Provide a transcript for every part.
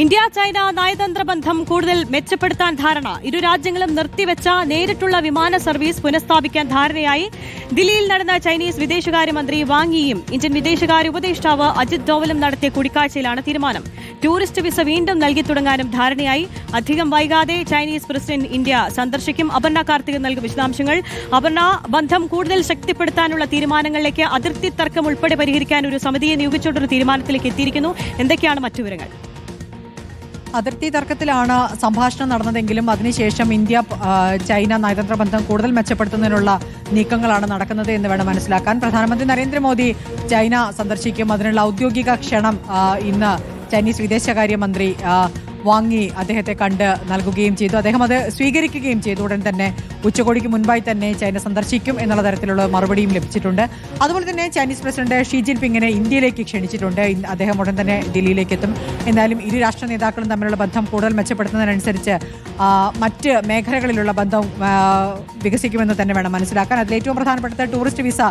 India China നയതന്ത്ര ബന്ധം കൂടുതൽ മെച്ചപ്പെടുത്താൻ ധാരണ. ഇരു രാജ്യങ്ങളും നിർത്തിവെച്ച നേരിട്ടുള്ള വിമാന സർവീസ് പുനഃസ്ഥാപിക്കാൻ ധാരണയായി. ദില്ലിയിൽ നടന്ന ചൈനീസ് വിദേശകാര്യമന്ത്രി വാങ് യിയും ഇന്ത്യൻ വിദേശകാര്യ ഉപദേഷ്ടാവ് അജിത് ഡോവലും നടത്തിയ കൂടിക്കാഴ്ചയിലാണ് തീരുമാനം. ടൂറിസ്റ്റ് വിസ വീണ്ടും നൽകി തുടങ്ങാനും ധാരണയായി. അധികം വൈകാതെ ചൈനീസ് പ്രസിഡന്റ് ഇന്ത്യ സന്ദർശിക്കും. അപർണ കാർത്തിക് നൽകും വിശദാംശങ്ങൾ. അപർണ, ബന്ധം കൂടുതൽ ശക്തിപ്പെടുത്താനുള്ള തീരുമാനങ്ങളിലേക്ക് അതിർത്തി തർക്കം ഉൾപ്പെടെ പരിഹരിക്കാൻ ഒരു സമിതിയെ നിയോഗിച്ചുകൊണ്ടൊരു തീരുമാനത്തിലേക്ക് എത്തിയിരിക്കുന്നു. എന്തൊക്കെയാണ് മറ്റു വിവരങ്ങൾ? അതിർത്തി തർക്കത്തിലാണ് സംഭാഷണം നടന്നതെങ്കിലും അതിനുശേഷം ഇന്ത്യ ചൈന നയതന്ത്ര ബന്ധം കൂടുതൽ മെച്ചപ്പെടുത്തുന്നതിനുള്ള നീക്കങ്ങളാണ് നടക്കുന്നത് എന്ന് വേണം മനസ്സിലാക്കാൻ. പ്രധാനമന്ത്രി നരേന്ദ്രമോദി ചൈന സന്ദർശിക്കും. അതിനുള്ള ഔദ്യോഗിക ക്ഷണം ഇന്ന് ചൈനീസ് വിദേശകാര്യമന്ത്രി വാങ് യി അദ്ദേഹത്തെ കണ്ട് നൽകുകയും ചെയ്തു. അദ്ദേഹം അത് സ്വീകരിക്കുകയും ചെയ്തു. ഉടൻ തന്നെ ഉച്ചകോടിക്ക് മുൻപായി തന്നെ ചൈന സന്ദർശിക്കും എന്നുള്ള തരത്തിലുള്ള മറുപടിയും ലഭിച്ചിട്ടുണ്ട്. അതുപോലെ തന്നെ ചൈനീസ് പ്രസിഡന്റ് ഷീ ജിൻപിങ്ങിനെ ഇന്ത്യയിലേക്ക് ക്ഷണിച്ചിട്ടുണ്ട്. അദ്ദേഹം ഉടൻ തന്നെ ദില്ലിയിലേക്ക് എത്തും. എന്നാലും ഇരു രാഷ്ട്ര നേതാക്കളും തമ്മിലുള്ള ബന്ധം കൂടുതൽ മെച്ചപ്പെടുത്തുന്നതിനനുസരിച്ച് മറ്റ് മേഖലകളിലുള്ള ബന്ധം വികസിക്കുമെന്ന് തന്നെ വേണം മനസ്സിലാക്കാൻ. അതിൽ ഏറ്റവും പ്രധാനപ്പെട്ട ടൂറിസ്റ്റ് വിസ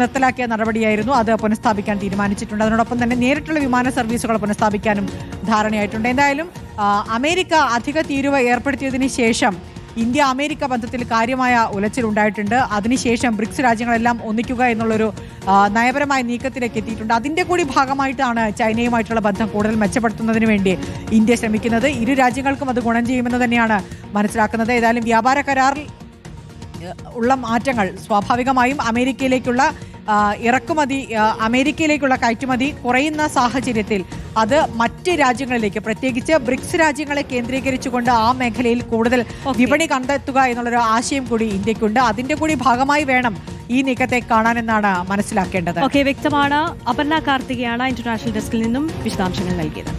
നിർത്തലാക്കിയ നടപടിയായിരുന്നു. അത് പുനഃസ്ഥാപിക്കാൻ തീരുമാനിച്ചിട്ടുണ്ട്. അതിനോടൊപ്പം തന്നെ നേരിട്ടുള്ള വിമാന സർവീസുകൾ പുനഃസ്ഥാപിക്കാനും ധാരണയായിട്ടുണ്ട്. എന്തായാലും അമേരിക്ക അധിക തീരുവ ഏർപ്പെടുത്തിയതിന് ശേഷം ഇന്ത്യ അമേരിക്ക ബന്ധത്തിൽ കാര്യമായ ഉലച്ചിലുണ്ടായിട്ടുണ്ട്. അതിനുശേഷം ബ്രിക്സ് രാജ്യങ്ങളെല്ലാം ഒന്നിക്കുക എന്നുള്ളൊരു നയപരമായ നീക്കത്തിലേക്ക് എത്തിയിട്ടുണ്ട്. അതിൻ്റെ കൂടി ഭാഗമായിട്ടാണ് ചൈനയുമായിട്ടുള്ള ബന്ധം കൂടുതൽ മെച്ചപ്പെടുത്തുന്നതിന് വേണ്ടി ഇന്ത്യ ശ്രമിക്കുന്നത്. ഇരു രാജ്യങ്ങൾക്കും അത് ഗുണം ചെയ്യുമെന്ന് തന്നെയാണ് മനസ്സിലാക്കുന്നത്. ഏതായാലും വ്യാപാര കരാറിൽ ഉള്ള മാറ്റങ്ങൾ സ്വാഭാവികമായും അമേരിക്കയിലേക്കുള്ള കയറ്റുമതി കുറയുന്ന സാഹചര്യത്തിൽ അത് മറ്റ് രാജ്യങ്ങളിലേക്ക്, പ്രത്യേകിച്ച് ബ്രിക്സ് രാജ്യങ്ങളെ കേന്ദ്രീകരിച്ചുകൊണ്ട് ആ മേഖലയിൽ കൂടുതൽ വിപണി കണ്ടെത്തുക എന്നുള്ളൊരു ആശയം കൂടി ഇന്ത്യക്കുണ്ട്. അതിന്റെ കൂടി ഭാഗമായി വേണം ഈ നീക്കത്തെ കാണാനെന്നാണ് മനസ്സിലാക്കേണ്ടത്. വ്യക്തമാണ്. അപർണ കാർത്തികയാണ് ഇന്റർനാഷണൽ ഡെസ്കിൽ നിന്നും വിശദാംശങ്ങൾ നൽകിയത്.